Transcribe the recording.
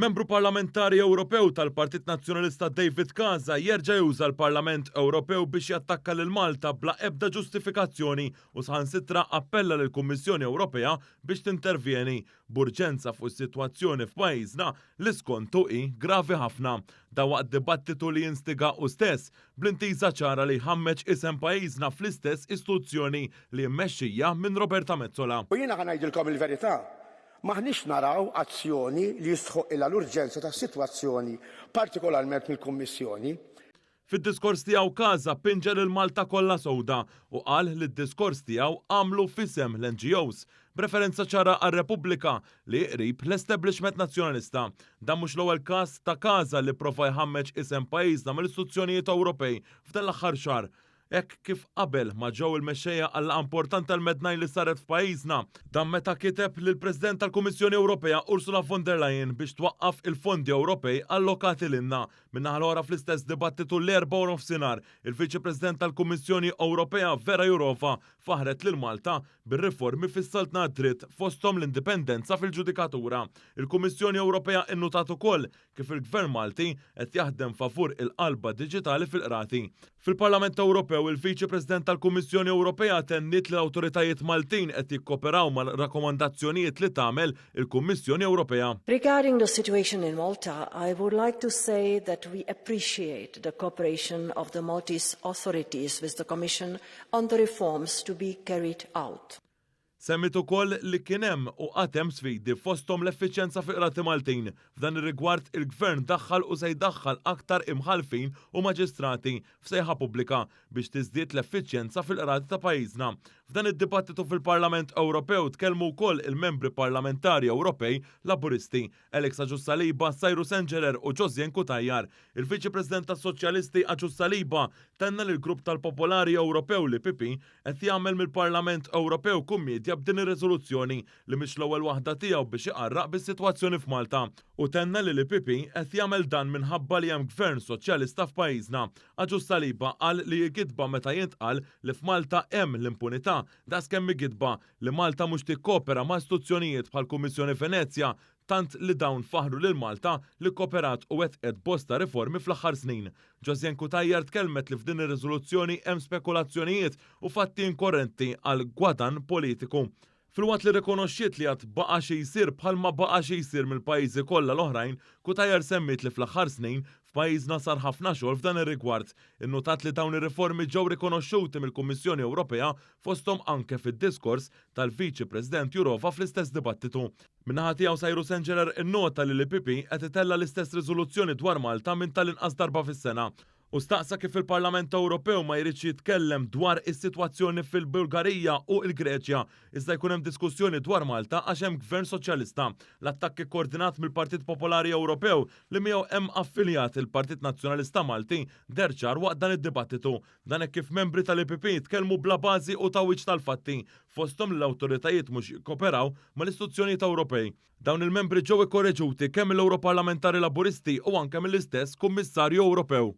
Membru parlamentari Ewropew tal-Partit Nazzjonalista David Casa jerġa' juża l-Parlament Ewropew biex jattakka lil Malta bla ebda ġustifikazzjoni u saħansitra appella lill-Kummissjoni Ewropea biex tintervjeni b'urġenza fuq is-sitwazzjoni f'pajjiżna li skontu hi gravi ħafna. Da waqt dibattitu li jinstiga u stess bl-intiża ċara li ħammeġ isem pajjiżna fl-istess istituzzjoni li mmexxija minn Roberta Mezzola. U jiena ngħidilkom il-verità. Maħniex naraw azzjoni li jistħoq ilha l-urġenza tas-sitwazzjoni, partikolarment mill-Kummissjoni. Fid-diskors tiegħu Casa pinġer il-Malta kollha sowda u qal li d-diskors tiegħu għamlu fisem l-NGOs, b'referenza ċara għar-Repubblika li qrib l-establishment nazzjonalista. Dan mhux l-ewwel każ ta' Casa li prova jħammeġ isem pajjiżna mill-istituzzjonijiet Ewropej f'dan l-aħħar xahar. Hekk kif qabel ma ġew il-mexxejja għall importanti tal-mednaj li saret f'pajjiżna, dan meta kiteb lill President tal-Kummissjoni Ewropea Ursula von der Leyen biex twaqqaf il-fondi Ewropej allokati lilna. Minnaħa l-oħra fl-istess dibattitu l-erba' u nofsinhar, il-Viċi President tal-Kummissjoni Ewropea Vera Jourova faħret lil Malta bir-riformi fis-saltna dritt fosthom l-indipendenza fil-ġudikatura. Il-Kummissjoni Ewropea innutat ukoll kif il-Gvern Malti qed jaħdem favur il-qalba diġitali fil-qrati. Fil-Parlament Ewropew il-Viċi President tal-Kummissjoni Ewropea tennit li l-awtoritajiet Maltin qed jikkoperaw mal-rakkomandazzjonijiet li tagħmel il-Kummissjoni Ewropea. Regarding the situation in Malta, I would like to say that we appreciate the cooperation of the Maltese authorities with the Commission on the reforms to be carried out. Semmit ukoll li kien hemm u qatem sfidi fosthom l-effiċjenza fil-qrati Maltin. F'dan ir-rigward il-Gvern daħħal u se jdaħħal aktar imħalfin u maġistrati f'sejħa pubblika biex tiżdied l-effiċjenza fil-qrati ta' pajjiżna. F'dan id-dibattitu fil-Parlament Ewropew tkellmu wkoll il-membri parlamentari Ewropej Laburisti Alexa Ġussaliba, Sajru Senġeler u Josien Kutajjar. Il-Viċi President tas-Soċjalisti Ġussaliba tenna li l-Grupp tal-Popolari Ewropew li PP qed jagħmel mill-Parlament Ewropew kummedja b'din ir-riżoluzzjoni li mhix l-ewwel waħda tiegħu biex iqarraq bis-sitwazzjoni f'Malta. U tenna li l-PP qed jagħmel dan minħabba li hemm Gvern Soċjalista f'pajjiżna. Ġussaliba qal li jgidba meta jintqal li f'Malta hemm l-impunità. Das kemm igidba li Malta mhux tikkopera ma' istituzzjonijiet bħal Kummissjoni Venezja tant li dawn faħru lil Malta li kooperat u wettqet bosta riformi fl-aħħar snin. Josien Kutajjar tkellmet li f'din ir-riżoluzzjoni hemm spekulazzjonijiet u fatti inkorrenti għal gwadan politiku. Filwaqt li rikonoxxiet li għad baqa xi jsir bħalma baqa xi jsir mill-pajjiżi kollha l-oħrajn, Kutajjar semmit li fl-aħħar snin f'pajjiżna sar ħafna xogħol f'dan ir-rigward. Innutat li dawn ir-riformi ġew rikonoxxuti mill-Kummissjoni Ewropea fosthom anke fid-diskors tal-Viċi President Jourova fl-istess dibattitu. Min-naħa tiegħu Sajru Senġeler innota li l-PP qed itella l-istess riżoluzzjoni dwar Malta minn tal-inqas darba fis-sena. U staqsa kif il-Parlament Ewropew ma jridx jitkellem dwar is-sitwazzjoni fil-Bulgarija u l-Greċja, iżda jkun hemm diskussjoni dwar Malta għax hemm Gvern Soċjalista. L-attakki koordinat mill-Partit Popolari Ewropew li miegħu hemm affiljat il-Partit Nazzjonalista Malti derċar waqt dan id-dibattitu. Dan hekk kif membri tal-IPP tkellmu bla bażi u tawwiċ tal-fatti fosthom l-awtoritajiet mhux jikkoperaw mal-istituzzjonijiet Ewropej. Dawn il-membri ġew ikkoreġuti kemm mill-Europarlamentari Laburisti u anke mill-istess Kummissarju Ewropew.